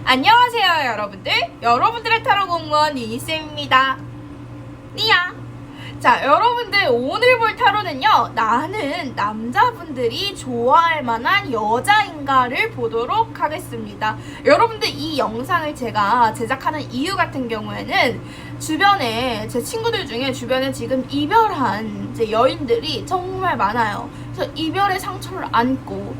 안녕하세요 여러분들. 여러분들의 타로 공무원 니니쌤입니다. 니야. 자, 여러분들 오늘 볼 타로는요, 나는 남자분들이 좋아할 만한 여자인가를 보도록 하겠습니다. 여러분들 이 영상을 제가 제작하는 이유 같은 경우에는 주변에 제 친구들 중에 주변에 지금 이별한 이제 여인들이 정말 많아요. 그래서 이별의 상처를 안고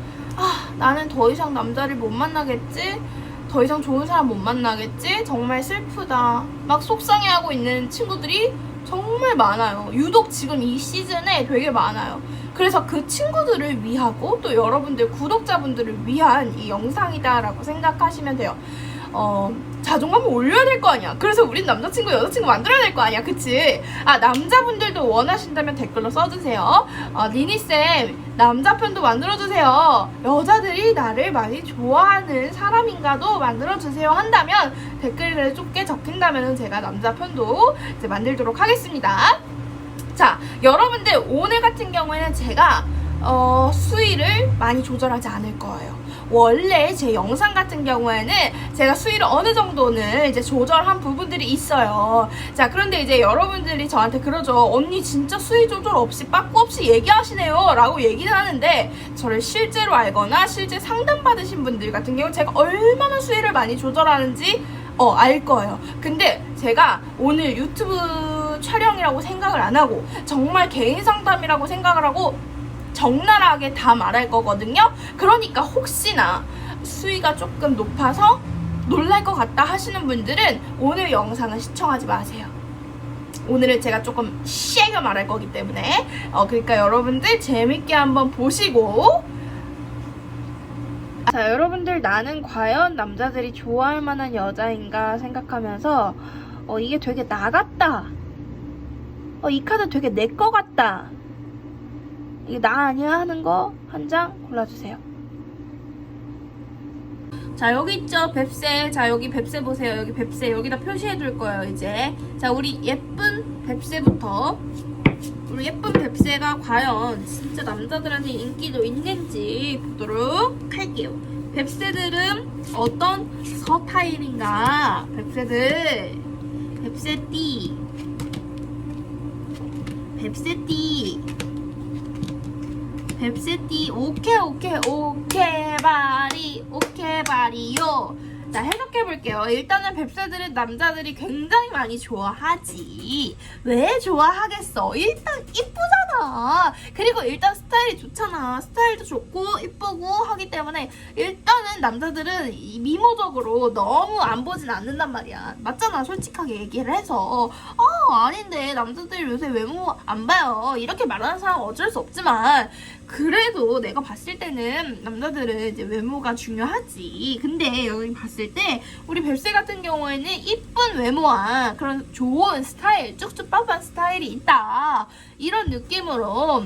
나는 더 이상 남자를 못 만나겠지? 더 이상 좋은 사람 못 만나겠지? 정말 슬프다. 막 속상해하고 있는 친구들이 정말 많아요. 유독 지금 이 시즌에 되게 많아요. 그래서 그 친구들을 위하고 또 여러분들 구독자분들을 위한 이 영상이다라고 생각하시면 돼요. 자존감을 올려야 될 거 아니야. 그래서 우린 남자친구 여자친구 만들어야 될 거 아니야. 그치? 남자분들도 원하신다면 댓글로 써주세요. 니니쌤 남자편도 만들어주세요. 여자들이 나를 많이 좋아하는 사람인가도 만들어주세요 한다면 댓글을 좁게 적힌다면 제가 남자편도 이제 만들도록 하겠습니다. 자, 여러분들 오늘 같은 경우에는 제가 수위를 많이 조절하지 않을 거예요. 원래 제 영상 같은 경우에는 제가 수위를 어느 정도는 이제 조절한 부분들이 있어요. 자, 그런데 이제 여러분들이 저한테 그러죠. 언니 진짜 수위 조절 없이 빠꾸 없이 얘기하시네요 라고 얘기는 하는데, 저를 실제로 알거나 실제 상담 받으신 분들 같은 경우 제가 얼마나 수위를 많이 조절하는지 알 거예요. 근데 제가 오늘 유튜브 촬영이라고 생각을 안 하고 정말 개인 상담이라고 생각을 하고 적나라하게 다 말할 거거든요. 그러니까 혹시나 수위가 조금 높아서 놀랄 것 같다 하시는 분들은 오늘 영상을 시청하지 마세요. 오늘은 제가 조금 세게 말할 거기 때문에 그러니까 여러분들 재밌게 한번 보시고. 자, 여러분들 나는 과연 남자들이 좋아할 만한 여자인가 생각하면서 이게 되게 나 같다, 이 카드 되게 내 거 같다, 이게 나 아니야 하는 거 한 장 골라주세요. 자, 여기 있죠 뱁새. 자, 여기 뱁새 보세요. 여기 뱁새 여기다 표시해 둘 거예요. 이제 자, 우리 예쁜 뱁새부터, 우리 예쁜 뱁새가 과연 진짜 남자들한테 인기도 있는지 보도록 할게요. 뱁새들은 어떤 스타일인가? 뱁새들, 뱁새띠, 뱁새띠, 뱁새띠. 오케바리요. 자, 해석해볼게요. 일단은 뱁새들은 남자들이 굉장히 많이 좋아하지. 왜 좋아하겠어? 일단 이쁘잖아. 그리고 일단 스타일이 좋잖아. 스타일도 좋고 이쁘고 하기 때문에 일단은 남자들은 미모적으로 너무 안 보진 않는단 말이야. 맞잖아. 솔직하게 얘기를 해서 아닌데 남자들이 요새 외모 안 봐요 이렇게 말하는 사람은 어쩔 수 없지만, 그래도 내가 봤을 때는 남자들은 이제 외모가 중요하지. 근데 여기 봤을 때 우리 뱁새 같은 경우에는 이쁜 외모와 그런 좋은 스타일, 쭉쭉 빡빡한 스타일이 있다, 이런 느낌으로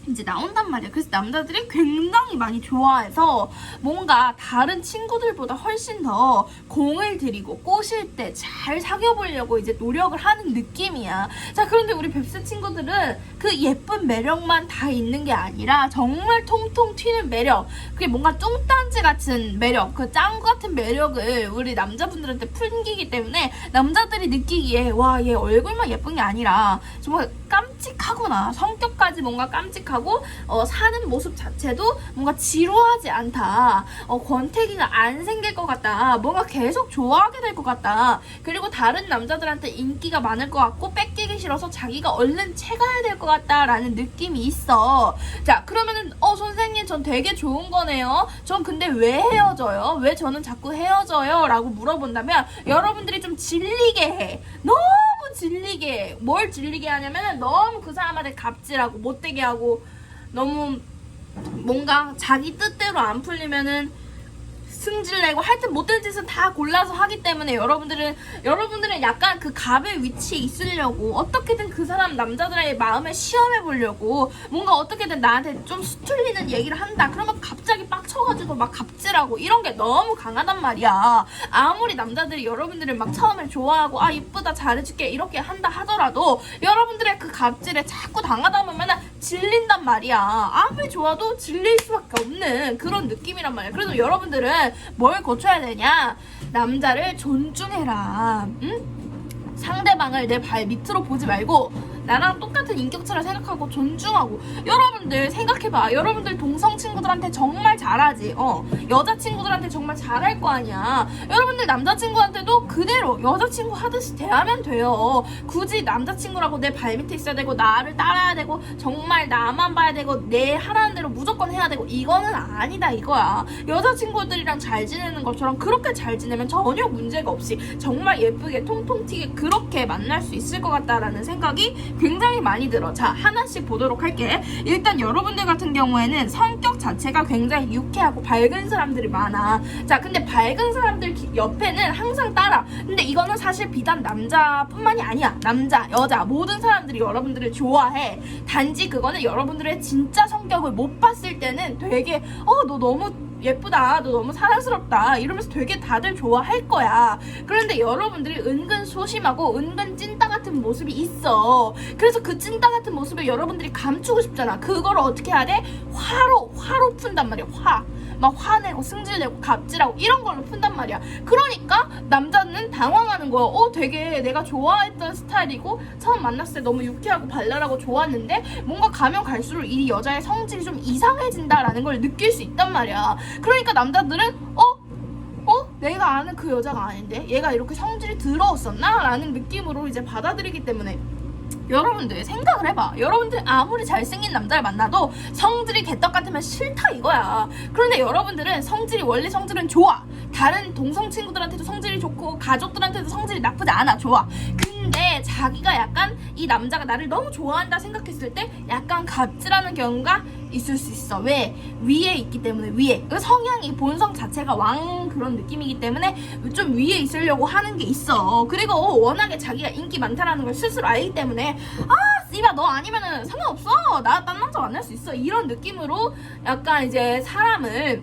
이제 나온단 말이야. 그래서 남자들이 굉장히 많이 좋아해서 뭔가 다른 친구들보다 훨씬 더 공을 들이고 꼬실 때 잘 사귀어보려고 이제 노력을 하는 느낌이야. 자, 그런데 우리 뱁새 친구들은 그 예쁜 매력만 다 있는 게 아니라 정말 통통 튀는 매력, 그게 뭔가 뚱딴지 같은 매력, 그 짱구 같은 매력을 우리 남자분들한테 풍기기 때문에 남자들이 느끼기에 와, 얘 얼굴만 예쁜 게 아니라 정말 깜찍하구나, 성격까지 뭔가 깜찍하고 사는 모습 자체도 뭔가 지루하지 않다, 권태기가 안 생길 것 같다, 뭔가 계속 좋아하게 될 것 같다, 그리고 다른 남자들한테 인기가 많을 것 같고 뺏기기 싫어서 자기가 얼른 채가야 될 것 같다 라는 느낌이 있어. 자, 그러면은 선생님 전 되게 좋은 거네요. 전 근데 왜 헤어져요? 왜 저는 자꾸 헤어져요? 라고 물어본다면 여러분들이 좀 질리게 해. 너무 질리게 해. 뭘 질리게 하냐면 너무 그 사람한테 갑질하고 못되게 하고, 너무 뭔가 자기 뜻대로 안 풀리면은 승질내고 하여튼 못된 짓은 다 골라서 하기 때문에 여러분들은 약간 그 갑의 위치에 있으려고 어떻게든 그 사람 남자들의 마음을 시험해 보려고 뭔가 어떻게든 나한테 좀 수틀리는 얘기를 한다. 그러면 갑자기 빡쳐가지고 막 갑질하고 이런 게 너무 강하단 말이야. 아무리 남자들이 여러분들을 막 처음에 좋아하고 이쁘다 잘해줄게 이렇게 한다 하더라도 여러분들의 그 갑질에 자꾸 당하다 보면은 질린단 말이야. 아무리 좋아도 질릴 수밖에 없는 그런 느낌이란 말이야. 그래서 여러분들은 뭘 고쳐야 되냐? 남자를 존중해라. 응? 상대방을 내 발 밑으로 보지 말고 나랑 똑같은 인격체라 생각하고 존중하고. 여러분들 생각해봐. 여러분들 동성 친구들한테 정말 잘하지. 여자친구들한테 정말 잘할 거 아니야. 여러분들 남자친구한테도 그대로 여자친구 하듯이 대하면 돼요. 굳이 남자친구라고 내 발 밑에 있어야 되고 나를 따라야 되고 정말 나만 봐야 되고 내 하라는 대로 무조건 해야 되고 이거는 아니다 이거야. 여자친구들이랑 잘 지내는 것처럼 그렇게 잘 지내면 전혀 문제가 없이 정말 예쁘게 통통 튀게 그렇게 만날 수 있을 것 같다라는 생각이 굉장히 많이 들어. 자, 하나씩 보도록 할게. 일단 여러분들 같은 경우에는 성격 자체가 굉장히 유쾌하고 밝은 사람들이 많아. 자, 근데 밝은 사람들 옆에는 항상 따라. 근데 이거는 사실 비단 남자뿐만이 아니야. 남자, 여자 모든 사람들이 여러분들을 좋아해. 단지 그거는 여러분들의 진짜 성격을 못 봤을 때는 되게 너 너무 예쁘다, 너 너무 사랑스럽다 이러면서 되게 다들 좋아할 거야. 그런데 여러분들이 은근 소심하고 은근 찐따 같은 모습이 있어. 그래서 그 찐따 같은 모습을 여러분들이 감추고 싶잖아. 그걸 어떻게 해야 돼? 화로 푼단 말이야. 막 화내고 승질내고 갑질하고 이런 걸로 푼단 말이야. 그러니까 남자는 당황하는 거야. 되게 내가 좋아했던 스타일이고 처음 만났을 때 너무 유쾌하고 발랄하고 좋았는데 뭔가 가면 갈수록 이 여자의 성질이 좀 이상해진다라는 걸 느낄 수 있단 말이야. 그러니까 남자들은 내가 아는 그 여자가 아닌데 얘가 이렇게 성질이 더러웠었나? 라는 느낌으로 이제 받아들이기 때문에 여러분들 생각을 해봐. 여러분들 아무리 잘생긴 남자를 만나도 성질이 개떡 같으면 싫다 이거야. 그런데 여러분들은 원래 성질은 좋아. 다른 동성 친구들한테도 성질이 좋고 가족들한테도 성질이 나쁘지 않아. 좋아. 근데 자기가 약간 이 남자가 나를 너무 좋아한다 생각했을 때 약간 갑질하는 경우가 있을 수 있어. 왜? 위에 있기 때문에. 위에 그 성향이 본성 자체가 왕 그런 느낌이기 때문에 좀 위에 있으려고 하는 게 있어. 그리고 워낙에 자기가 인기 많다라는 걸 스스로 알기 때문에 씨발 너 아니면은 상관없어, 나 딴 남자 만날 수 있어 이런 느낌으로 약간 이제 사람을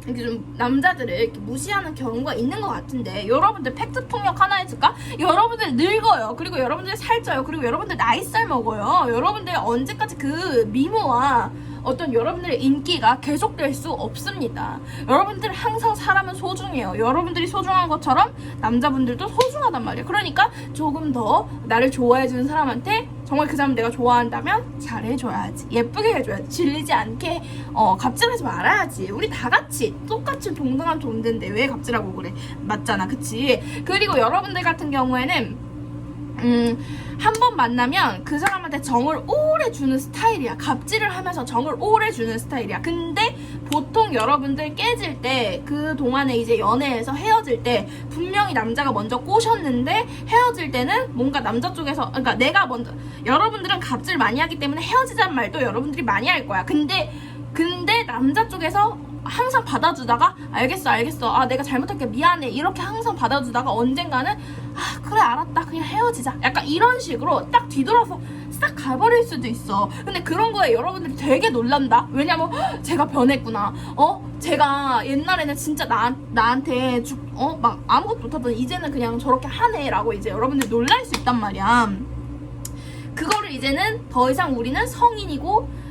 이렇게 좀 남자들을 이렇게 무시하는 경우가 있는 것 같은데, 여러분들 팩트 폭력 하나 해줄까? 여러분들 늙어요. 그리고 여러분들 살쪄요. 그리고 여러분들 나이살 먹어요. 여러분들 언제까지 그 미모와 어떤 여러분들의 인기가 계속될 수 없습니다. 여러분들 항상 사람은 소중해요. 여러분들이 소중한 것처럼 남자분들도 소중하단 말이에요. 그러니까 조금 더 나를 좋아해주는 사람한테 정말 그 사람 내가 좋아한다면 잘해줘야지. 예쁘게 해줘야지. 질리지 않게 갑질하지 말아야지. 우리 다 같이 똑같이 동등한 존재인데 왜 갑질하고 그래? 맞잖아, 그치? 그리고 여러분들 같은 경우에는 한 번 만나면 그 사람한테 정을 오래 주는 스타일이야. 갑질을 하면서 정을 오래 주는 스타일이야. 근데 보통 여러분들 깨질 때 그 동안에 이제 연애에서 헤어질 때 분명히 남자가 먼저 꼬셨는데 헤어질 때는 뭔가 남자 쪽에서, 그러니까 내가 먼저, 여러분들은 갑질 많이 하기 때문에 헤어지자는 말도 여러분들이 많이 할 거야. 근데 남자 쪽에서 항상 받아주다가 알겠어, 내가 잘못할게, 미안해 이렇게 항상 받아주다가 언젠가는 그래 알았다, 그냥 헤어지자, 약간 이런 식으로 딱 뒤돌아서 싹 가버릴 수도 있어. 근데 그런 거에 여러분들이 되게 놀란다. 왜냐면 제가 변했구나, 제가 옛날에는 진짜 나한테 막 아무것도 못하더니 이제는 그냥 저렇게 하네 라고 이제 여러분들 놀랄 수 있단 말이야. 그거를 이제는 더 이상 우리는 성인이고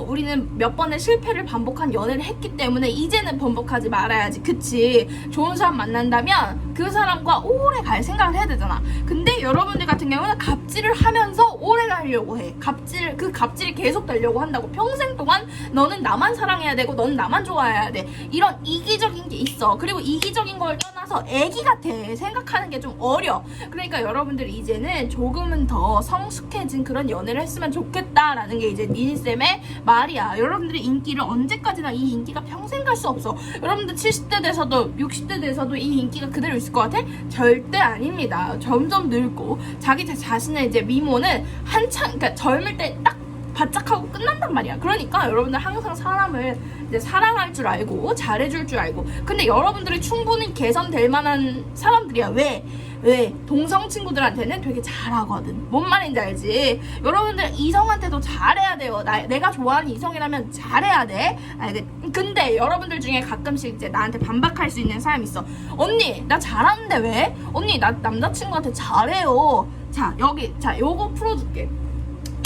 우리는 몇 번의 실패를 반복한 연애를 했기 때문에 이제는 번복하지 말아야지. 그치? 좋은 사람 만난다면 그 사람과 오래 갈 생각을 해야 되잖아. 근데 여러분들 같은 경우는 갑질을 하면서 오래 가려고 해. 그 갑질이 계속 되려고 한다고. 평생 동안 너는 나만 사랑해야 되고 너는 나만 좋아해야 돼. 이런 이기적인 게 있어. 그리고 이기적인 걸 떠나서 애기 같아. 생각하는 게 좀 어려. 그러니까 여러분들 이제는 조금은 더 성숙해진 그런 연애를 했으면 좋겠다라는 게 이제 니니쌤의 말이야. 여러분들의 인기를 언제까지나, 이 인기가 평생 갈 수 없어. 여러분들 70대 돼서도 60대 돼서도 이 인기가 그대로 있을 것 같아? 절대 아닙니다. 점점 늙고 자기 자신의 이제 미모는 한창, 그러니까 젊을 때 딱 바짝하고 끝난단 말이야. 그러니까 여러분들 항상 사람을 이제 사랑할 줄 알고 잘해줄 줄 알고. 근데 여러분들이 충분히 개선될 만한 사람들이야. 왜? 동성 친구들한테는 되게 잘하거든. 뭔 말인지 알지? 여러분들 이성한테도 잘해야 돼요. 내가 좋아하는 이성이라면 잘해야 돼. 근데 여러분들 중에 가끔씩 이제 나한테 반박할 수 있는 사람이 있어. 언니 나 잘하는데 왜? 언니 나 남자친구한테 잘해요. 자 요거 풀어줄게.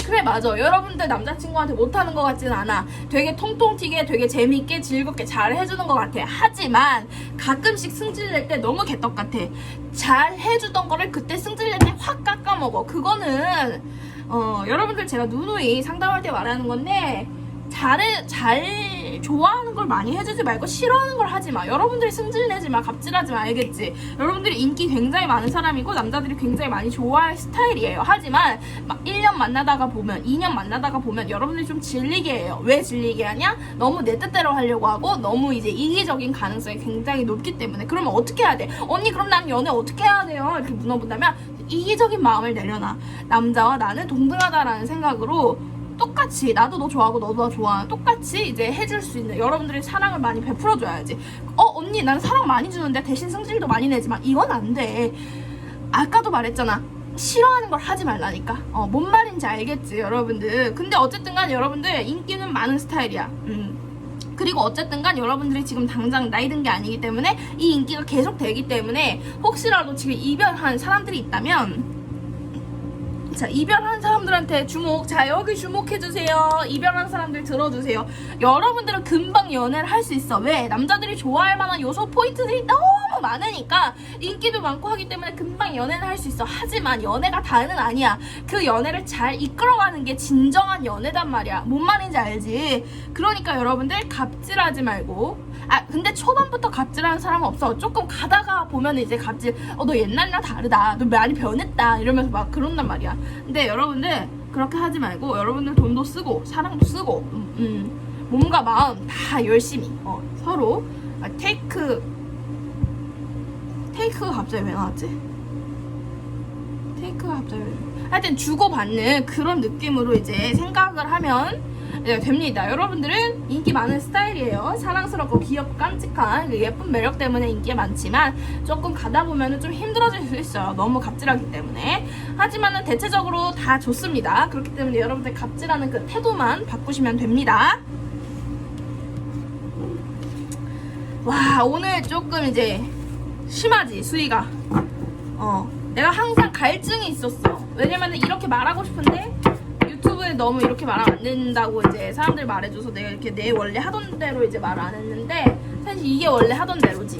그래 맞아. 여러분들 남자친구한테 못하는 것 같지는 않아. 되게 통통 튀게 되게 재밌게 즐겁게 잘 해주는 것 같아. 하지만 가끔씩 승질낼 때 너무 개떡 같아. 잘 해주던 거를 그때 승질낼 때 확 깎아먹어. 그거는 여러분들 제가 누누이 상담할 때 말하는 건데 잘 좋아하는 걸 많이 해주지 말고 싫어하는 걸 하지 마. 여러분들이 승질내지 마. 갑질하지 마. 알겠지? 여러분들이 인기 굉장히 많은 사람이고 남자들이 굉장히 많이 좋아할 스타일이에요. 하지만 막 1년 만나다가 보면 2년 만나다가 보면 여러분들이 좀 질리게 해요. 왜 질리게 하냐? 너무 내 뜻대로 하려고 하고 너무 이제 이기적인 가능성이 굉장히 높기 때문에. 그러면 어떻게 해야 돼? 언니 그럼 난 연애 어떻게 해야 돼요? 이렇게 물어본다면 이기적인 마음을 내려놔. 남자와 나는 동등하다라는 생각으로 똑같이 나도 너 좋아하고 너도 나 좋아하는 똑같이 이제 해줄 수 있는 여러분들이 사랑을 많이 베풀어줘야지. 언니 나는 사랑 많이 주는데 대신 성질도 많이 내지만 이건 안 돼. 아까도 말했잖아. 싫어하는 걸 하지 말라니까. 뭔 말인지 알겠지 여러분들. 근데 어쨌든 간 여러분들 인기는 많은 스타일이야. 그리고 어쨌든 간 여러분들이 지금 당장 나이 든 게 아니기 때문에 이 인기가 계속 되기 때문에 혹시라도 지금 이별한 사람들이 있다면 자, 이별한 사람들한테 주목. 자, 여기 주목해주세요. 이별한 사람들 들어주세요. 여러분들은 금방 연애를 할 수 있어. 왜? 남자들이 좋아할 만한 요소 포인트들이 너무 많으니까 인기도 많고 하기 때문에 금방 연애를 할 수 있어. 하지만 연애가 다는 아니야. 그 연애를 잘 이끌어가는 게 진정한 연애단 말이야. 뭔 말인지 알지? 그러니까 여러분들 갑질하지 말고. 근데 초반부터 갑질하는 사람은 없어. 조금 가다가 보면 이제 갑질, 너 옛날이랑 다르다. 너 많이 변했다. 이러면서 막 그런단 말이야. 근데 여러분들 그렇게 하지 말고 여러분들 돈도 쓰고 사랑도 쓰고 몸과 마음 다 열심히 서로 테이크가 갑자기 왜 나왔지? 테이크가 갑자기 하여튼 주고받는 그런 느낌으로 이제 생각을 하면 됩니다. 여러분들은 인기 많은 스타일이에요. 사랑스럽고 귀엽고 깜찍한 예쁜 매력 때문에 인기가 많지만 조금 가다 보면 좀 힘들어질 수 있어요. 너무 갑질하기 때문에. 하지만은 대체적으로 다 좋습니다. 그렇기 때문에 여러분들 갑질하는 그 태도만 바꾸시면 됩니다. 와, 오늘 조금 이제 심하지 수위가. 내가 항상 갈증이 있었어. 왜냐면 이렇게 말하고 싶은데 유튜브에 너무 이렇게 말하면 안 된다고 이제 사람들 말해줘서 내가 이렇게 내 원래 하던 대로 이제 말 안 했는데 사실 이게 원래 하던 대로지.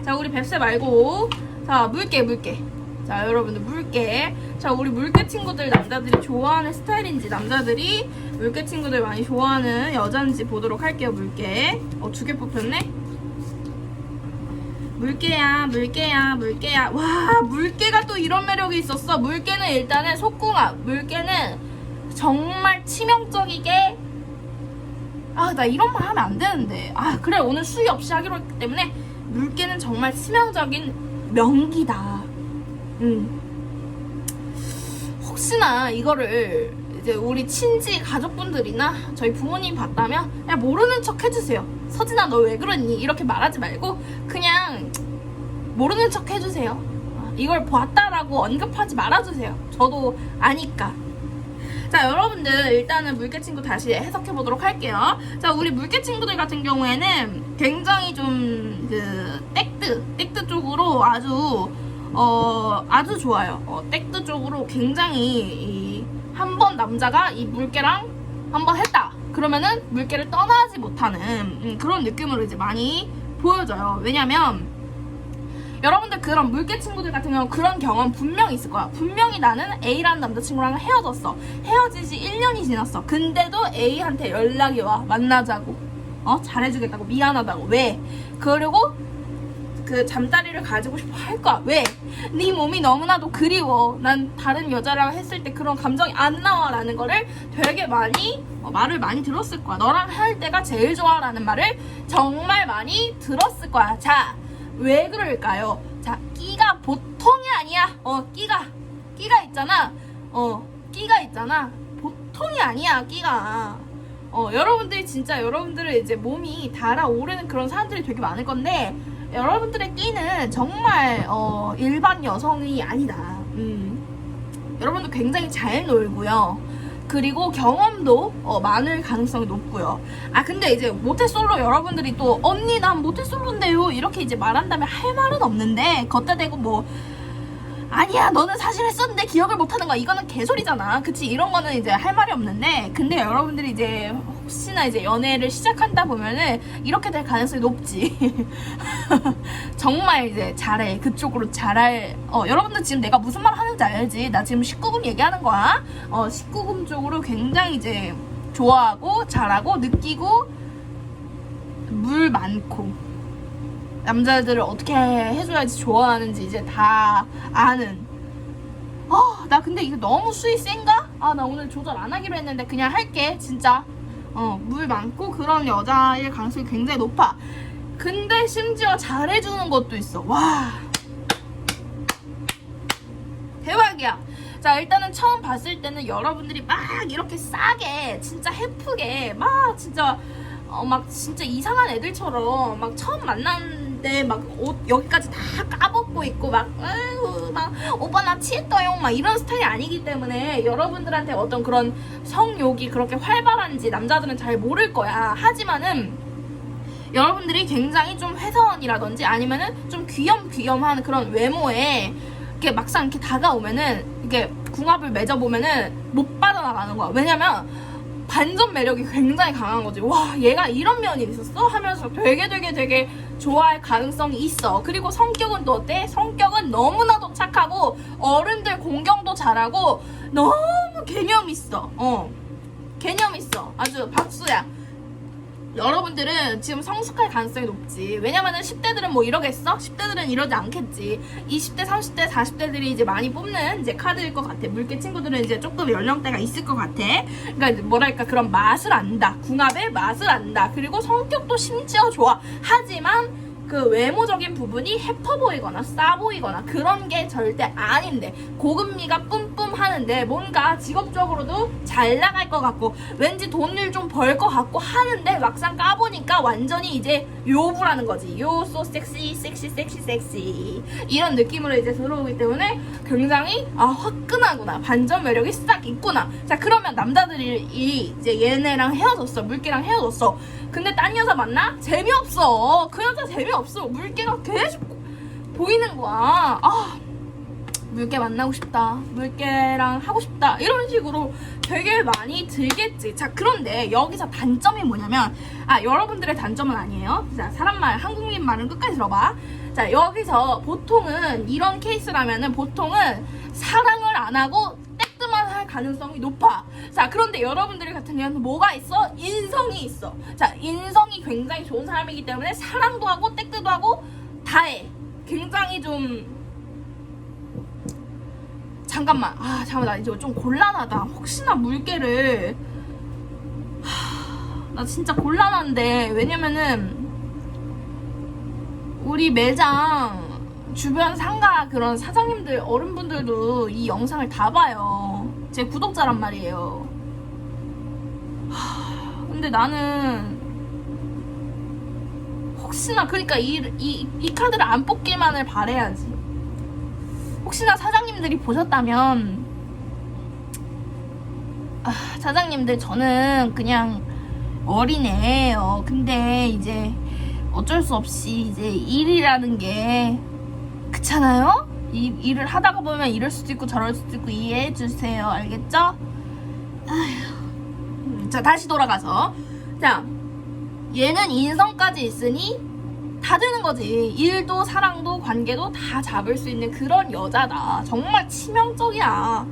자, 우리 뱁새 말고 자, 물개. 자, 여러분들 물개. 자, 우리 물개 친구들 남자들이 좋아하는 스타일인지 남자들이 물개 친구들 많이 좋아하는 여자인지 보도록 할게요. 물개. 2개 뽑혔네. 물개야. 와, 물개가 또 이런 매력이 있었어. 물개는 일단은 속궁합. 물개는 정말 치명적이게 나 이런 말 하면 안 되는데. 그래, 오늘 수위 없이 하기로 했기 때문에 물개는 정말 치명적인 명기다. 혹시나 이거를 이제 우리 친지 가족분들이나 저희 부모님 봤다면 야, 모르는 척 해주세요. 서진아 너 왜 그러니? 이렇게 말하지 말고 그냥 모르는 척 해주세요. 이걸 봤다라고 언급하지 말아주세요. 저도 아니까. 자, 여러분들 일단은 물개 친구 다시 해석해보도록 할게요. 자, 우리 물개 친구들 같은 경우에는 굉장히 좀 땡뜨 쪽으로 아주 좋아요. 땡뜨 쪽으로 굉장히 한번 남자가 이 물개랑 한번 했다. 그러면은 물개를 떠나지 못하는 그런 느낌으로 이제 많이 보여져요. 왜냐면 여러분들 그런 물개 친구들 같은 경우 그런 경험 분명히 있을 거야. 분명히 나는 A라는 남자친구랑 헤어졌어. 헤어진 지 1년이 지났어. 근데도 A한테 연락이 와. 만나자고. 잘해주겠다고. 미안하다고. 왜? 그리고 그 잠자리를 가지고 싶어 할 거야. 왜? 네 몸이 너무나도 그리워. 난 다른 여자랑 했을 때 그런 감정이 안 나와 라는 거를 되게 많이 말을 많이 들었을 거야. 너랑 할 때가 제일 좋아 라는 말을 정말 많이 들었을 거야. 자, 왜 그럴까요? 자, 끼가 보통이 아니야. 끼가 있잖아. 끼가 있잖아. 보통이 아니야, 끼가. 여러분들이 진짜 여러분들의 이제 몸이 달아오르는 그런 사람들이 되게 많을 건데 여러분들의 끼는 정말 일반 여성이 아니다. 여러분들 굉장히 잘 놀고요. 그리고 경험도 많을 가능성이 높고요. 근데 이제 모태솔로 여러분들이 또 언니 난 모태솔로인데요 이렇게 이제 말한다면 할 말은 없는데 걷다 대고 뭐 아니야 너는 사실 했었는데 기억을 못하는 거야 이거는 개소리잖아. 그치? 이런 거는 이제 할 말이 없는데, 근데 여러분들이 이제 혹시나 이제 연애를 시작한다 보면은 이렇게 될 가능성이 높지. 정말 이제 잘해. 그쪽으로 잘할. 여러분들 지금 내가 무슨 말 하는지 알지? 나 지금 19금 얘기하는 거야. 19금 쪽으로 굉장히 이제 좋아하고 잘하고 느끼고 물 많고 남자들을 어떻게 해줘야지 좋아하는지 이제 다 아는. 나 근데 이거 너무 수위 센가? 나 오늘 조절 안 하기로 했는데 그냥 할게 진짜. 물 많고 그런 여자일 가능성이 굉장히 높아. 근데 심지어 잘해주는 것도 있어. 와 대박이야. 자 일단은 처음 봤을 때는 여러분들이 막 이렇게 싸게 진짜 해프게 막 진짜 막 진짜 이상한 애들처럼 막 처음 만났는데 막 옷 여기까지 다 까벗고 있고 막 아이고 막 오빠 나 취했어요 막 이런 스타일이 아니기 때문에 여러분들한테 어떤 그런 성욕이 그렇게 활발한지 남자들은 잘 모를 거야. 하지만은 여러분들이 굉장히 좀 회사원이라든지 아니면은 좀 귀염귀염한 그런 외모에 이렇게 막상 이렇게 다가오면은 이렇게 궁합을 맺어보면은 못 빠져나가는 거야. 왜냐면 반전 매력이 굉장히 강한 거지. 와 얘가 이런 면이 있었어? 하면서 되게 좋아할 가능성이 있어. 그리고 성격은 또 어때? 성격은 너무나도 착하고 어른들 공경도 잘하고 너무 개념 있어. 개념 있어. 아주 박수야. 여러분들은 지금 성숙할 가능성이 높지. 왜냐면은 10대들은 뭐 이러겠어? 10대들은 이러지 않겠지. 20대, 30대, 40대들이 이제 많이 뽑는 이제 카드일 것 같아. 물개 친구들은 이제 조금 연령대가 있을 것 같아. 그러니까 뭐랄까 그런 맛을 안다. 궁합의 맛을 안다. 그리고 성격도 심지어 좋아. 하지만 그 외모적인 부분이 해퍼 보이거나 싸 보이거나 그런 게 절대 아닌데 고금미가 뿜뿜 하는데 뭔가 직업적으로도 잘 나갈 것 같고 왠지 돈을 좀 벌 것 같고 하는데 막상 까보니까 완전히 이제 요부라는 거지. 요 so 섹시 이런 느낌으로 이제 들어오기 때문에 굉장히 화끈하구나. 반전 매력이 싹 있구나. 자 그러면 남자들이 이제 얘네랑 헤어졌어. 물개랑 헤어졌어. 근데 딴 여자 만나? 재미없어. 그 여자 재미없어. 물개가 계속 보이는 거야. 물개 만나고 싶다. 물개랑 하고 싶다. 이런 식으로 되게 많이 들겠지. 자 그런데 여기서 단점이 뭐냐면 여러분들의 단점은 아니에요. 자 사람 말, 한국인 말은 끝까지 들어봐. 자 여기서 보통은 이런 케이스라면은 보통은 사랑을 안 하고 떼뜨만 할 가능성이 높아. 자 그런데 여러분들 같은 경우는 뭐가 있어? 인성이 있어. 자 인성이 굉장히 좋은 사람이기 때문에 사랑도 하고 떼뜨도 하고 다 해. 굉장히 좀 잠깐만 나 이제 좀 곤란하다. 혹시나 물개를 나 진짜 곤란한데. 왜냐면은 우리 매장 주변 상가 그런 사장님들 어른분들도 이 영상을 다 봐요. 제 구독자란 말이에요. 근데 나는 혹시나 그러니까 이 카드를 안 뽑기만을 바래야지. 혹시나 사장님들이 보셨다면 사장님들 저는 그냥 어린애예요. 근데 이제 어쩔 수 없이 이제 일이라는 게 그렇잖아요? 이 일을 하다가 보면 이럴 수도 있고 저럴 수도 있고 이해해 주세요. 알겠죠? 자 다시 돌아가서 자 얘는 인성까지 있으니 다 되는 거지. 일도 사랑도 관계도 다 잡을 수 있는 그런 여자다. 정말 치명적이야.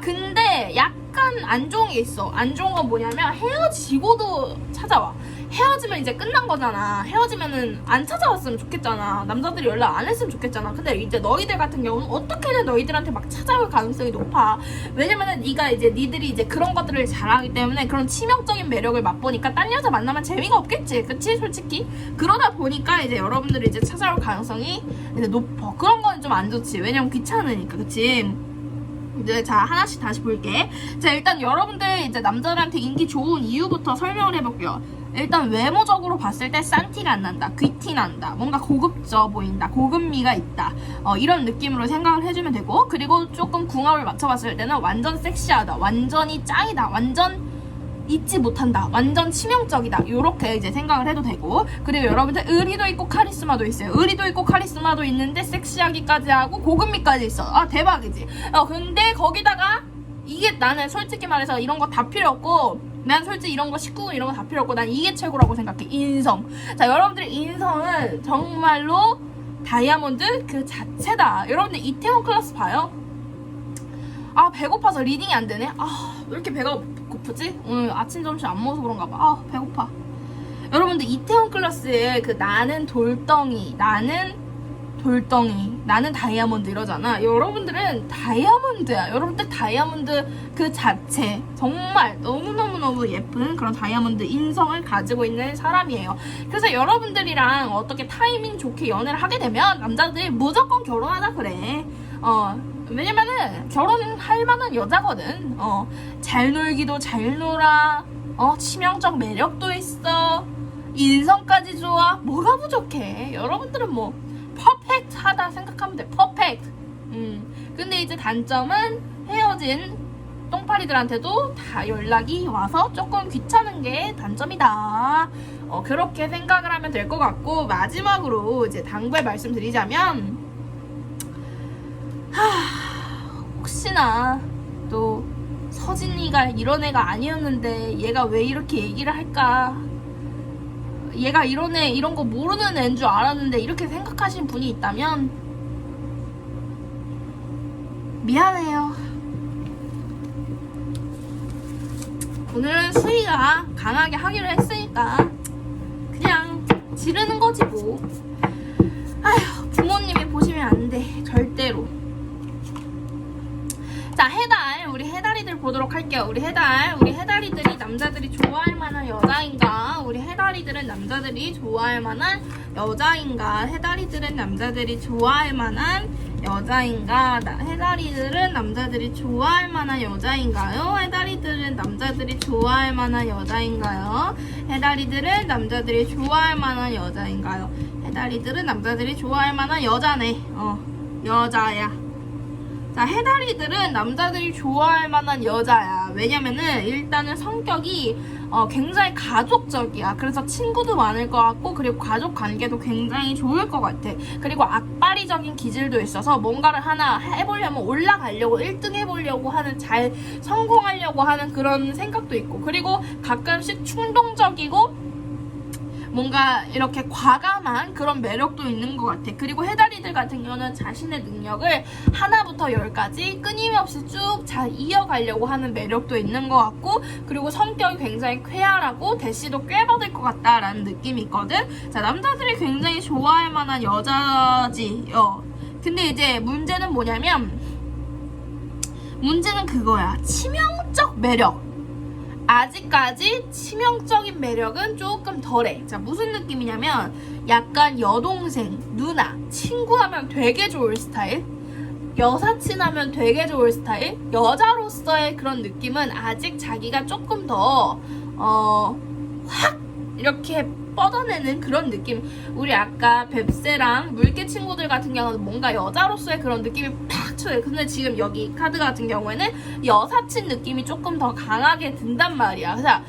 근데 약간 안 좋은 게 있어. 안 좋은 건 뭐냐면 헤어지고도 찾아와. 헤어지면 이제 끝난 거잖아. 헤어지면은 안 찾아왔으면 좋겠잖아. 남자들이 연락 안 했으면 좋겠잖아. 근데 이제 너희들 같은 경우는 어떻게든 너희들한테 막 찾아올 가능성이 높아. 왜냐면은 니들이 이제 그런 것들을 잘하기 때문에 그런 치명적인 매력을 맛보니까 딴 여자 만나면 재미가 없겠지. 그치? 솔직히. 그러다 보니까 이제 여러분들이 이제 찾아올 가능성이 이제 높아. 그런 건 좀 안 좋지. 왜냐면 귀찮으니까. 그치? 이제 자 하나씩 다시 볼게. 자 일단 여러분들 이제 남자들한테 인기 좋은 이유부터 설명을 해볼게요. 일단 외모적으로 봤을 때 싼티가 안 난다. 귀티 난다. 뭔가 고급져 보인다. 고급미가 있다. 이런 느낌으로 생각을 해주면 되고, 그리고 조금 궁합을 맞춰봤을 때는 완전 섹시하다. 완전히 짱이다. 완전 잊지 못한다. 완전 치명적이다. 요렇게 이제 생각을 해도 되고, 그리고 여러분들 의리도 있고 카리스마도 있어요. 의리도 있고 카리스마도 있는데 섹시하기까지 하고 고급미까지 있어. 아 대박이지. 근데 거기다가 이게 나는 솔직히 말해서 이런 거 다 필요 없고, 난 솔직히 이런 거 19금 이런 거 다 필요 없고 난 이게 최고라고 생각해. 인성. 자 여러분들의 인성은 정말로 다이아몬드 그 자체다. 여러분들 이태원 클래스 봐요? 아 배고파서 리딩이 안 되네. 아 왜 이렇게 배가 고프지? 오늘 아침 점심 안 먹어서 그런가 봐. 아 배고파. 여러분들 이태원 클래스에 그 나는 돌덩이, 나는 다이아몬드 이러잖아. 여러분들은 다이아몬드야. 여러분들 다이아몬드 그 자체 정말 너무너무너무 예쁜 그런 다이아몬드 인성을 가지고 있는 사람이에요. 그래서 여러분들이랑 어떻게 타이밍 좋게 연애를 하게 되면 남자들이 무조건 결혼하자 그래. 왜냐면은 결혼할 만한 여자거든. 잘 놀기도 잘 놀아. 치명적 매력도 있어. 인성까지 좋아. 뭐가 부족해? 여러분들은 뭐 퍼펙트하다 생각하면 돼. 퍼펙트. 근데 이제 단점은 헤어진 똥파리들한테도 다 연락이 와서 조금 귀찮은 게 단점이다. 그렇게 생각을 하면 될 것 같고, 마지막으로 이제 당부의 말씀드리자면, 혹시나 또 서진이가 이런 애가 아니었는데 얘가 왜 이렇게 얘기를 할까, 얘가 이런 애 이런 거 모르는 애인 줄 알았는데 이렇게 생각하시는 분이 있다면 미안해요. 오늘은 수희가 강하게 하기로 했으니까 그냥 지르는 거지 뭐. 아휴 부모님이 보시면 안 돼 절대로. 자 해달, 우리 해달이들 보도록 할게요. 우리 해달이들이 남자들이 좋아할 만한 여자인가? 우리 해달이들은 남자들이 좋아할 만한 여자인가? 해달이들은 남자들이 좋아할 만한 여자인가? 해달이들은 남자들이 좋아할 만한 여자인가요? 해달이들은 남자들이 좋아할 만한 여자인가요? 해달이들은 남자들이 좋아할 만한 여자인가요? 해달이들은 남자들이 좋아할 만한 여자네. 여자야. 자, 해달이들은 남자들이 좋아할 만한 여자야. 왜냐면은 일단은 성격이 굉장히 가족적이야. 그래서 친구도 많을 것 같고, 그리고 가족 관계도 굉장히 좋을 것 같아. 그리고 악바리적인 기질도 있어서 뭔가를 하나 해보려면 올라가려고, 1등 해보려고 하는, 잘 성공하려고 하는 그런 생각도 있고, 그리고 가끔씩 충동적이고 뭔가 이렇게 과감한 그런 매력도 있는 것 같아. 그리고 해달이들 같은 경우는 자신의 능력을 하나부터 10까지 끊임없이 쭉 잘 이어가려고 하는 매력도 있는 것 같고, 그리고 성격이 굉장히 쾌활하고 대시도 꽤 받을 것 같다라는 느낌이 있거든. 자, 남자들이 굉장히 좋아할 만한 여자지. 근데 이제 문제는 뭐냐면, 문제는 그거야. 치명적 매력. 아직까지 치명적인 매력은 조금 덜해. 자, 무슨 느낌이냐면 약간 여동생, 누나, 친구하면 되게 좋을 스타일, 여사친하면 되게 좋을 스타일, 여자로서의 그런 느낌은 아직 자기가 조금 더 확 이렇게 뻗어내는 그런 느낌. 우리 아까 뱁새랑 물개 친구들 같은 경우는 뭔가 여자로서의 그런 느낌이 팍 쳐요. 근데 지금 여기 카드 같은 경우에는 여사친 느낌이 조금 더 강하게 든단 말이야. 그래서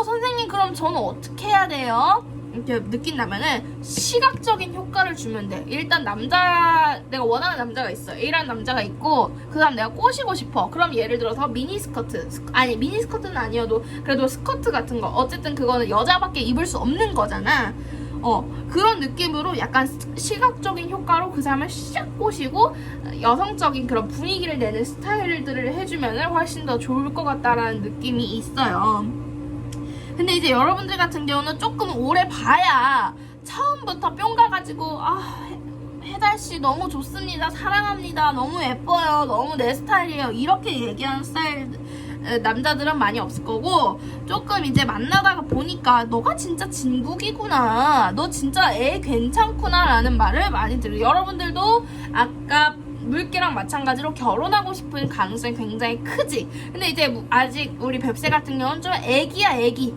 선생님 그럼 저는 어떻게 해야 돼요? 이렇게 느낀다면은 시각적인 효과를 주면 돼. 일단 내가 원하는 남자가 있어. A라는 남자가 있고, 그 다음 내가 꼬시고 싶어. 그럼 예를 들어서 미니스커트는 아니어도 그래도 스커트 같은 거, 어쨌든 그거는 여자밖에 입을 수 없는 거잖아. 그런 느낌으로 약간 시각적인 효과로 그 사람을 샥 꼬시고 여성적인 그런 분위기를 내는 스타일들을 해주면 훨씬 더 좋을 것 같다라는 느낌이 있어요. 근데 이제 여러분들 같은 경우는 조금 오래 봐야 처음부터 뿅 가가지고 해달씨 너무 좋습니다, 사랑합니다, 너무 예뻐요, 너무 내 스타일이에요 이렇게 얘기하는 스타일 남자들은 많이 없을 거고, 조금 이제 만나다가 보니까 너가 진짜 진국이구나, 너 진짜 애 괜찮구나 라는 말을 많이 들어요. 여러분들도 아까 물개랑 마찬가지로 결혼하고 싶은 가능성이 굉장히 크지. 근데 이제 아직 우리 뱁새 같은 경우는 좀 애기야. 애기.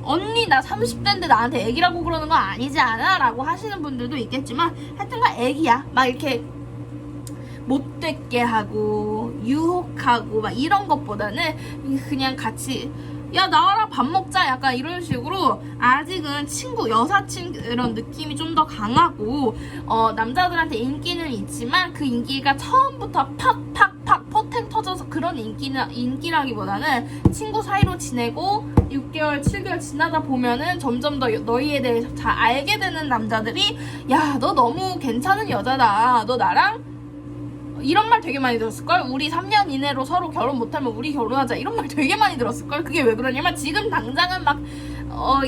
언니 나 30대인데 나한테 애기라고 그러는 거 아니지 않아? 라고 하시는 분들도 있겠지만 하여튼간 애기야. 막 이렇게 못되게 하고 유혹하고 막 이런 것보다는 그냥 같이 야 나와라 밥 먹자 약간 이런 식으로 아직은 친구 여사친 이런 느낌이 좀 더 강하고 남자들한테 인기는 있지만 그 인기가 처음부터 팍팍팍 포텐 터져서 그런 인기라기보다는 친구 사이로 지내고 6개월 7개월 지나다 보면은 점점 더 너희에 대해서 잘 알게 되는 남자들이 야 너 너무 괜찮은 여자다 너 나랑 이런 말 되게 많이 들었을걸? 우리 3년 이내로 서로 결혼 못하면 우리 결혼하자 이런 말 되게 많이 들었을걸? 그게 왜 그러냐면 지금 당장은 막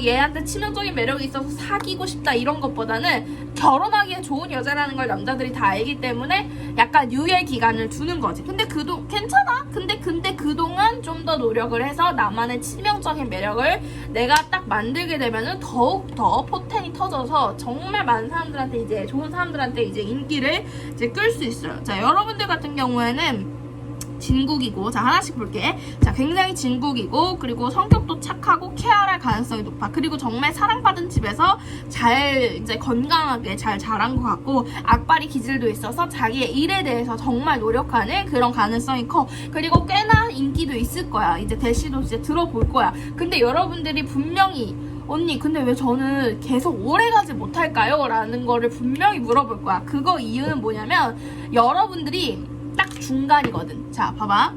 얘한테 치명적인 매력이 있어서 사귀고 싶다 이런 것보다는 결혼하기에 좋은 여자라는 걸 남자들이 다 알기 때문에 약간 유예 기간을 두는 거지. 근데 괜찮아. 근데 그동안 좀 더 노력을 해서 나만의 치명적인 매력을 내가 딱 만들게 되면은 더욱 더 포텐이 터져서 정말 많은 사람들한테 이제 좋은 사람들한테 이제 인기를 이제 끌 수 있어요. 자, 여러분들 같은 경우에는 진국이고, 자 하나씩 볼게. 자 굉장히 진국이고, 그리고 성격도 착하고 케어할 가능성이 높아. 그리고 정말 사랑받은 집에서 잘 이제 건강하게 잘 자란 것 같고, 악바리 기질도 있어서 자기의 일에 대해서 정말 노력하는 그런 가능성이 커. 그리고 꽤나 인기도 있을 거야. 이제 대시도 이제 들어볼 거야. 근데 여러분들이 분명히 언니 근데 왜 저는 계속 오래가지 못할까요? 라는 거를 분명히 물어볼 거야. 그거 이유는 뭐냐면 여러분들이 딱 중간이거든. 자 봐봐.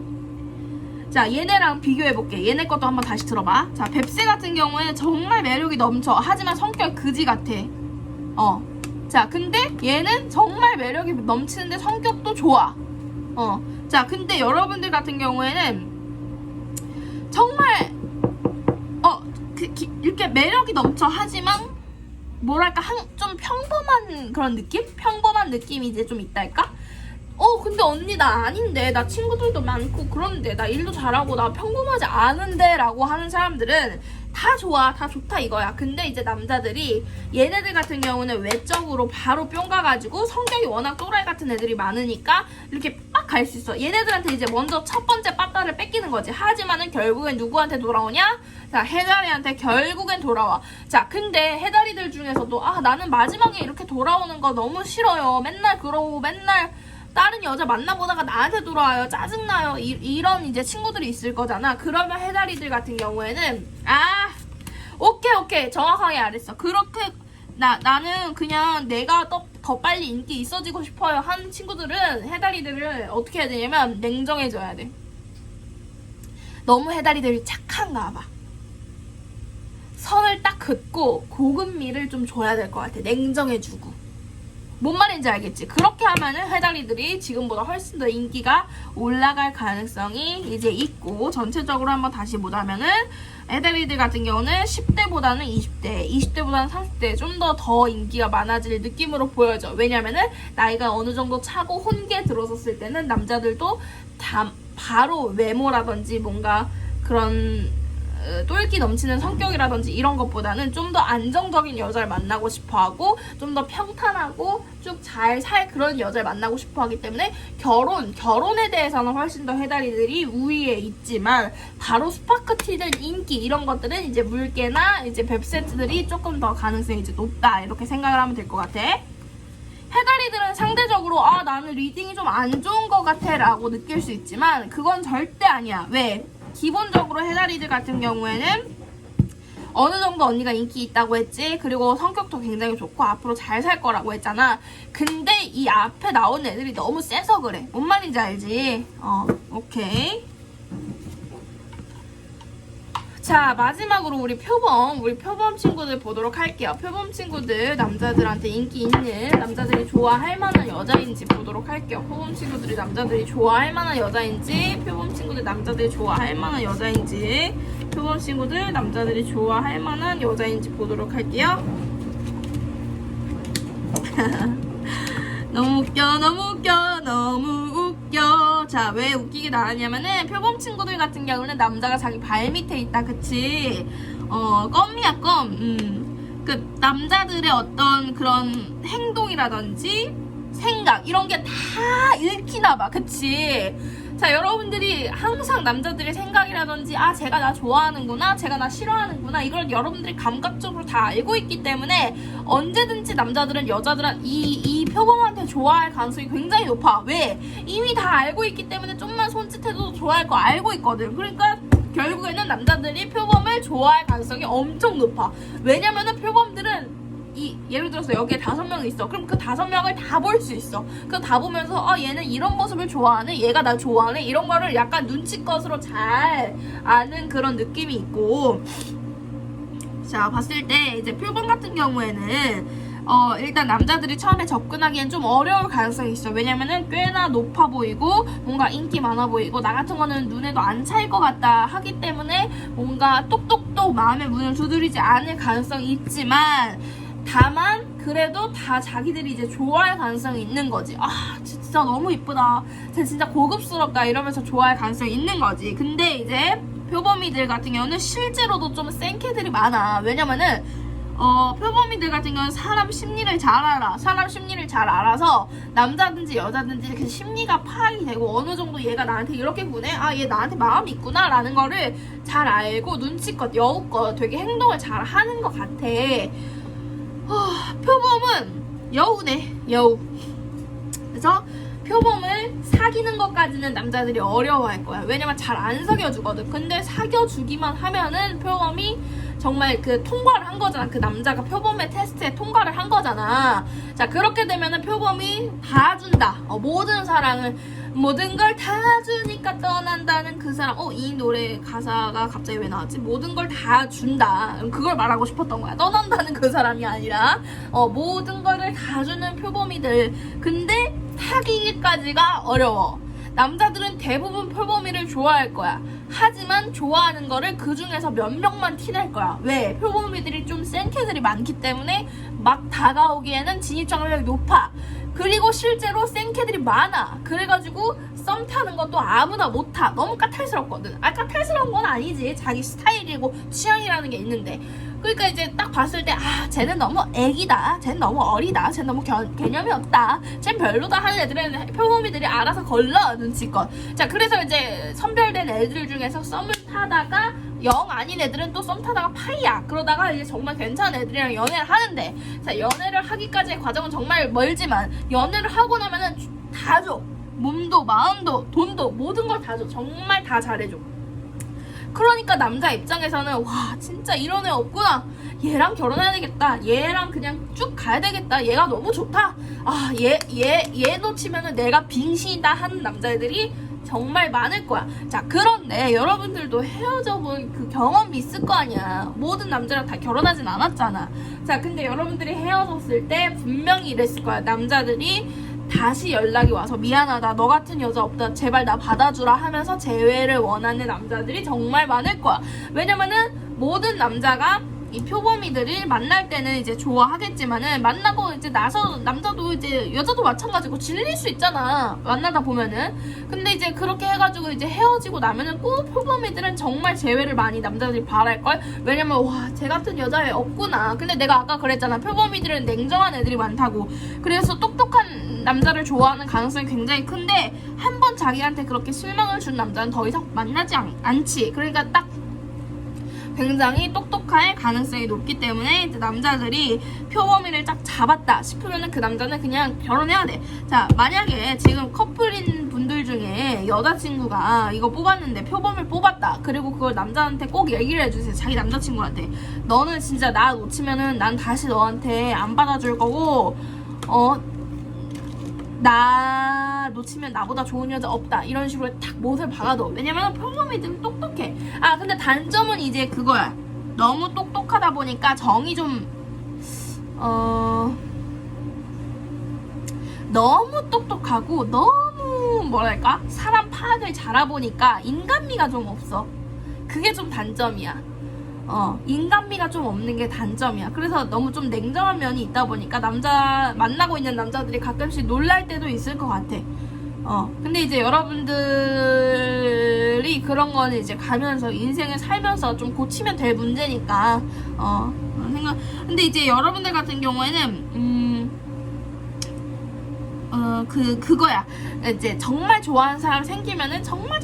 자 얘네랑 비교해볼게. 얘네 것도 한번 다시 들어봐. 자 뱁새 같은 경우에는 정말 매력이 넘쳐. 하지만 성격 그지 같아. 자 근데 얘는 정말 매력이 넘치는데 성격도 좋아. 자 근데 여러분들 같은 경우에는 정말 이렇게 매력이 넘쳐. 하지만 뭐랄까 좀 평범한 그런 느낌? 평범한 느낌이 이제 좀 있달까? 근데 언니 나 아닌데 나 친구들도 많고 그런데 나 일도 잘하고 나 평범하지 않은데 라고 하는 사람들은 다 좋아 다 좋다 이거야. 근데 이제 남자들이 얘네들 같은 경우는 외적으로 바로 뿅 가가지고 성격이 워낙 또라이 같은 애들이 많으니까 이렇게 빡 갈 수 있어. 얘네들한테 이제 먼저 첫 번째 빠따를 뺏기는 거지. 하지만은 결국엔 누구한테 돌아오냐? 자 해다리한테 결국엔 돌아와. 자 근데 해다리들 중에서도 나는 마지막에 이렇게 돌아오는 거 너무 싫어요. 맨날 그러고 맨날 다른 여자 만나보다가 나한테 돌아와요. 짜증나요. 이런 이제 친구들이 있을 거잖아. 그러면 해다리들 같은 경우에는 오케이 정확하게 알았어. 그렇게 나는 그냥 내가 더 빨리 인기 있어지고 싶어요 하는 친구들은 해다리들을 어떻게 해야 되냐면 냉정해져야 돼. 너무 해다리들이 착한가 봐. 선을 딱 긋고 고급미를 좀 줘야 될 것 같아. 냉정해주고. 뭔 말인지 알겠지? 그렇게 하면은 해다리들이 지금보다 훨씬 더 인기가 올라갈 가능성이 이제 있고, 전체적으로 한번 다시 보자면은 해다리들 같은 경우는 10대보다는 20대, 20대보다는 30대 좀 더 인기가 많아질 느낌으로 보여져. 왜냐면은 나이가 어느 정도 차고 혼계 들어섰을 때는 남자들도 다 바로 외모라든지 뭔가 그런 똘끼 넘치는 성격이라든지 이런 것보다는 좀 더 안정적인 여자를 만나고 싶어하고 좀 더 평탄하고 쭉 잘 살 그런 여자를 만나고 싶어하기 때문에 결혼에 대해서는 훨씬 더 해다리들이 우위에 있지만 바로 스파크티들 인기 이런 것들은 이제 물개나 이제 뱁새들이 조금 더 가능성이 이제 높다 이렇게 생각을 하면 될 것 같아. 해다리들은 상대적으로 나는 리딩이 좀 안 좋은 것 같아 라고 느낄 수 있지만 그건 절대 아니야. 왜? 기본적으로 해다리들 같은 경우에는 어느 정도 언니가 인기 있다고 했지. 그리고 성격도 굉장히 좋고 앞으로 잘 살 거라고 했잖아. 근데 이 앞에 나온 애들이 너무 세서 그래. 뭔 말인지 알지? 오케이. 자 마지막으로 우리 표범 친구들 보도록 할게요. 표범 친구들 남자들한테 인기 있는 남자들이 좋아할 만한 여자인지 보도록 할게요. 표범 친구들이 남자들이 좋아할 만한 여자인지, 표범 친구들 남자들이 좋아할 만한 여자인지, 표범 친구들 남자들이 좋아할 만한 여자인지 보도록 할게요. 너무 웃겨. 자, 왜 웃기게 나왔냐면은 표범 친구들 같은 경우는 남자가 자기 발 밑에 있다, 그치? 껌이야, 껌. 그 남자들의 어떤 그런 행동이라든지 생각 이런 게 다 읽히나 봐, 그치? 자, 여러분들이 항상 남자들의 생각이라든지 쟤가 나 좋아하는구나, 쟤가 나 싫어하는구나 이걸 여러분들이 감각적으로 다 알고 있기 때문에 언제든지 남자들은 여자들한 이 표범한테 좋아할 가능성이 굉장히 높아. 왜? 이미 다 알고 있기 때문에 좀만 손짓해도 좋아할 거 알고 있거든. 그러니까 결국에는 남자들이 표범을 좋아할 가능성이 엄청 높아. 왜냐면은 표범들은 예를 들어서 여기에 5명 있어. 그럼 그 5명을 다 볼 수 있어. 그거 다 보면서 얘는 이런 모습을 좋아하네, 얘가 나 좋아하네, 이런 거를 약간 눈치껏으로 잘 아는 그런 느낌이 있고. 자, 봤을 때 이제 표범 같은 경우에는 일단 남자들이 처음에 접근하기엔 좀 어려울 가능성이 있어. 왜냐면은 꽤나 높아 보이고 뭔가 인기 많아 보이고 나 같은 거는 눈에도 안 차일 것 같다 하기 때문에 뭔가 똑똑똑 마음의 문을 두드리지 않을 가능성이 있지만, 다만 그래도 다 자기들이 이제 좋아할 가능성이 있는 거지. 진짜 너무 이쁘다, 쟤 진짜 고급스럽다 이러면서 좋아할 가능성이 있는 거지. 근데 이제 표범이들 같은 경우는 실제로도 좀 센캐들이 많아. 왜냐면은 표범이들 같은 경우는 사람 심리를 잘 알아. 사람 심리를 잘 알아서 남자든지 여자든지 그 심리가 파악이 되고 어느 정도 얘가 나한테 이렇게 구네? 얘 나한테 마음이 있구나 라는 거를 잘 알고 눈치껏 여우껏 되게 행동을 잘 하는 것 같아. 표범은 여우네, 여우. 그래서 표범을 사귀는 것까지는 남자들이 어려워할 거야. 왜냐면 잘 안 사귀어주거든. 근데 사귀어주기만 하면은 표범이 정말 그 통과를 한 거잖아. 그 남자가 표범의 테스트에 통과를 한 거잖아. 자, 그렇게 되면은 표범이 다 준다. 모든 사랑을, 모든 걸 다 주니까 떠난다는 그 사람. 이 노래 가사가 갑자기 왜 나왔지? 모든 걸 다 준다. 그걸 말하고 싶었던 거야. 떠난다는 그 사람이 아니라 모든 거를 다 주는 표범이들. 근데 사귀기까지가 어려워. 남자들은 대부분 표범이를 좋아할 거야. 하지만 좋아하는 거를 그 중에서 몇 명만 티낼 거야. 왜? 표범이들이 좀 센 캐들이 많기 때문에 막 다가오기에는 진입장벽이 높아. 그리고 실제로 센 캐들이 많아. 그래가지고 썸 타는 것도 아무나 못 타. 너무 까탈스럽거든. 까탈스러운 건 아니지. 자기 스타일이고 취향이라는 게 있는데. 그러니까 이제 딱 봤을 때 쟤는 너무 애기다, 쟤는 너무 어리다, 쟤는 너무 개념이 없다, 쟤는 별로다 하는 애들은 표범이들이 알아서 걸러, 눈치껏. 자, 그래서 이제 선별된 애들 중에서 썸을 타다가 영 아닌 애들은 또 썸 타다가 파이야. 그러다가 이제 정말 괜찮은 애들이랑 연애를 하는데, 자, 연애를 하기까지의 과정은 정말 멀지만 연애를 하고 나면은 다 줘. 몸도 마음도 돈도 모든 걸 다 줘. 정말 다 잘해줘. 그러니까 남자 입장에서는 와, 진짜 이런 애 없구나, 얘랑 결혼해야 되겠다, 얘랑 그냥 쭉 가야 되겠다, 얘가 너무 좋다, 얘 놓치면은 내가 빙신이다 하는 남자애들이 정말 많을 거야. 자, 그런데 여러분들도 헤어져 본 그 경험이 있을 거 아니야. 모든 남자랑 다 결혼하진 않았잖아. 자, 근데 여러분들이 헤어졌을 때 분명히 이랬을 거야. 남자들이 다시 연락이 와서 미안하다, 너 같은 여자 없다, 제발 나 받아주라 하면서 재회를 원하는 남자들이 정말 많을 거야. 왜냐면은 모든 남자가 이 표범이들을 만날 때는 이제 좋아하겠지만은 만나고 이제 나서 남자도 이제 여자도 마찬가지고 질릴 수 있잖아, 만나다 보면은. 근데 이제 그렇게 해가지고 이제 헤어지고 나면은 꼭 표범이들은 정말 재회를 많이 남자들이 바랄걸. 왜냐면 와, 쟤 같은 여자애 없구나. 근데 내가 아까 그랬잖아, 표범이들은 냉정한 애들이 많다고. 그래서 똑똑한 남자를 좋아하는 가능성이 굉장히 큰데 한 번 자기한테 그렇게 실망을 준 남자는 더 이상 만나지 않지. 그러니까 딱 굉장히 똑똑할 가능성이 높기 때문에 이제 남자들이 표범이를 딱 잡았다 싶으면은 그 남자는 그냥 결혼해야 돼. 자, 만약에 지금 커플인 분들 중에 여자친구가 이거 뽑았는데 표범을 뽑았다. 그리고 그걸 남자한테 꼭 얘기를 해주세요. 자기 남자친구한테. 너는 진짜 나 놓치면은 난 다시 너한테 안 받아줄 거고, 나 놓치면 나보다 좋은 여자 없다, 이런 식으로 딱 못을 박아둬. 왜냐면 표범이들은 똑똑해. 근데 단점은 이제 그거야. 너무 똑똑하다 보니까 정이 좀 너무 똑똑하고 너무 뭐랄까, 사람 파악을 잘하보니까 인간미가 좀 없어. 그게 좀 단점이야. 인간미가 좀 없는 게 단점이야. 그래서 너무 좀 냉정한 면이 있다 보니까 만나고 있는 남자들이 가끔씩 놀랄 때도 있을 것 같아. 근데 이제 여러분들이 그런 거는 이제 가면서 인생을 살면서 좀 고치면 될 문제니까. 근데 이제 여러분들 같은 경우에는 그거야. 이제 정말 좋아하는 사람 생기면은 정말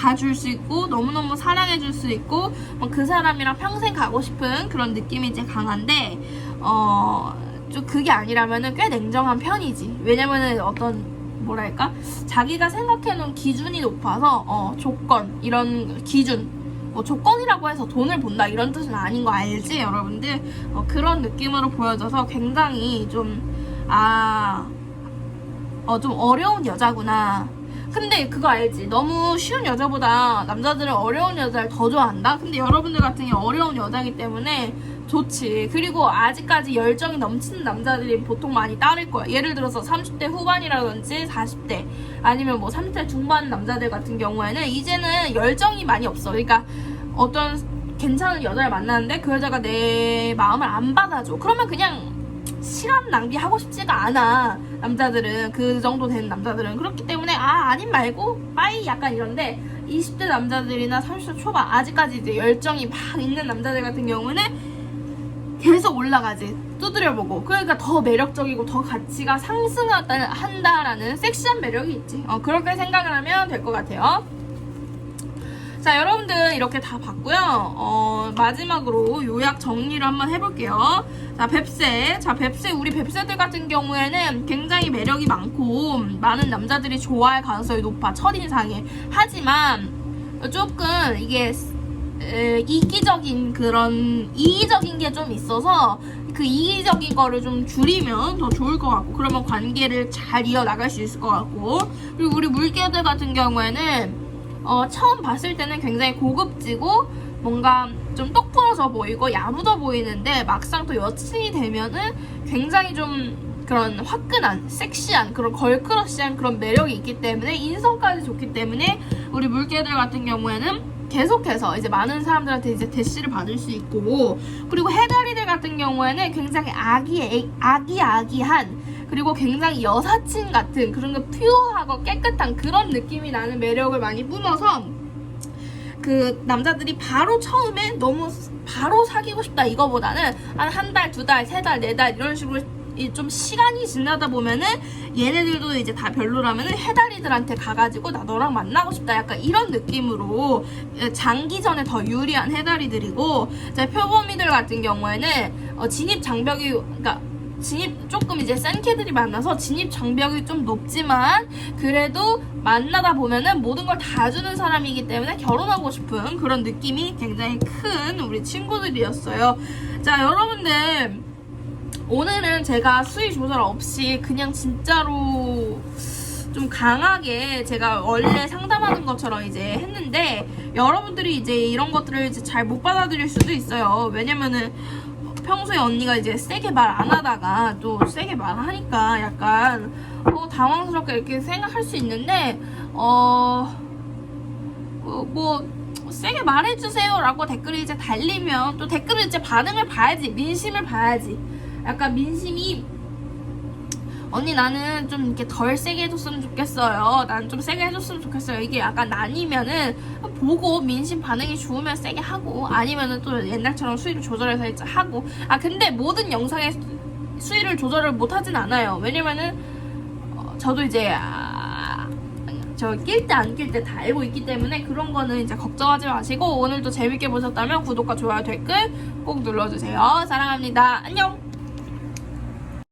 다 줄 수 있고 너무너무 사랑해줄 수 있고 그 사람이랑 평생 가고 싶은 그런 느낌이 이제 강한데, 좀 그게 아니라면은 꽤 냉정한 편이지. 왜냐면은 어떤 뭐랄까 자기가 생각해놓은 기준이 높아서 조건 이런 기준 뭐 조건이라고 해서 돈을 본다 이런 뜻은 아닌 거 알지 여러분들? 그런 느낌으로 보여져서 굉장히 좀 좀 어려운 여자구나. 근데 그거 알지? 너무 쉬운 여자보다 남자들은 어려운 여자를 더 좋아한다? 근데 여러분들 같은 경우 어려운 여자이기 때문에 좋지. 그리고 아직까지 열정이 넘치는 남자들이 보통 많이 따를 거야. 예를 들어서 30대 후반이라든지 40대 아니면 뭐 30대 중반 남자들 같은 경우에는 이제는 열정이 많이 없어. 그러니까 어떤 괜찮은 여자를 만나는데 그 여자가 내 마음을 안 받아줘. 그러면 그냥 시간 낭비하고 싶지가 않아. 남자들은 그 정도 되는 남자들은 그렇기 때문에 아님 말고 빠이 약간 이런데 20대 남자들이나 30대 초반 아직까지 이제 열정이 막 있는 남자들 같은 경우는 계속 올라가지. 두드려보고. 그러니까 더 매력적이고 더 가치가 상승한다라는 섹시한 매력이 있지. 그렇게 생각을 하면 될 것 같아요. 자, 여러분들 이렇게 다 봤고요. 마지막으로 요약 정리를 한번 해볼게요. 자, 뱁새. 자, 뱁새. 우리 뱁새들 같은 경우에는 굉장히 매력이 많고 많은 남자들이 좋아할 가능성이 높아. 첫인상에. 하지만 조금 이게 이기적인 게 좀 있어서 그 이기적인 거를 좀 줄이면 더 좋을 것 같고 그러면 관계를 잘 이어나갈 수 있을 것 같고 그리고 우리 물개들 같은 경우에는 처음 봤을 때는 굉장히 고급지고 뭔가 좀 똑부러져 보이고 야무져 보이는데 막상 또 여친이 되면은 굉장히 좀 그런 화끈한 섹시한 그런 걸크러쉬한 그런 매력이 있기 때문에 인성까지 좋기 때문에 우리 물개들 같은 경우에는 계속해서 이제 많은 사람들한테 이제 대시를 받을 수 있고 그리고 해다리들 같은 경우에는 굉장히 아기아기한 그리고 굉장히 여사친 같은 그런 거 퓨어하고 깨끗한 그런 느낌이 나는 매력을 많이 뿜어서 그 남자들이 바로 처음에 너무 바로 사귀고 싶다 이거보다는 한 달, 두 달, 세 달, 네 달 이런 식으로 좀 시간이 지나다 보면은 얘네들도 이제 다 별로라면은 해다리들한테 가가지고 나 너랑 만나고 싶다 약간 이런 느낌으로 장기전에 더 유리한 해다리들이고 표범이들 같은 경우에는 진입 장벽이 그러니까 조금 이제 센 캐들이 만나서 진입 장벽이 좀 높지만 그래도 만나다 보면은 모든 걸 다 주는 사람이기 때문에 결혼하고 싶은 그런 느낌이 굉장히 큰 우리 친구들이었어요. 자, 여러분들 오늘은 제가 수위 조절 없이 그냥 진짜로 좀 강하게 제가 원래 상담하는 것처럼 이제 했는데 여러분들이 이제 이런 것들을 이제 잘 못 받아들일 수도 있어요. 왜냐면은 평소에 언니가 이제 세게 말 안 하다가 또 세게 말하니까 약간 당황스럽게 이렇게 생각할 수 있는데 뭐 세게 말해주세요 라고 댓글이 이제 달리면 또 댓글을 이제 반응을 봐야지 민심을 봐야지 약간 민심이 언니 나는 좀 이렇게 덜 세게 해줬으면 좋겠어요. 난 좀 세게 해줬으면 좋겠어요. 이게 약간 나뉘면은 보고 민심 반응이 좋으면 세게 하고 아니면은 또 옛날처럼 수위를 조절해서 이제 하고 근데 모든 영상에 수위를 조절을 못하진 않아요. 왜냐면은 저도 이제 저 낄 때 안 낄 때 다 알고 있기 때문에 그런 거는 이제 걱정하지 마시고 오늘도 재밌게 보셨다면 구독과 좋아요 댓글 꼭 눌러주세요. 사랑합니다. 안녕.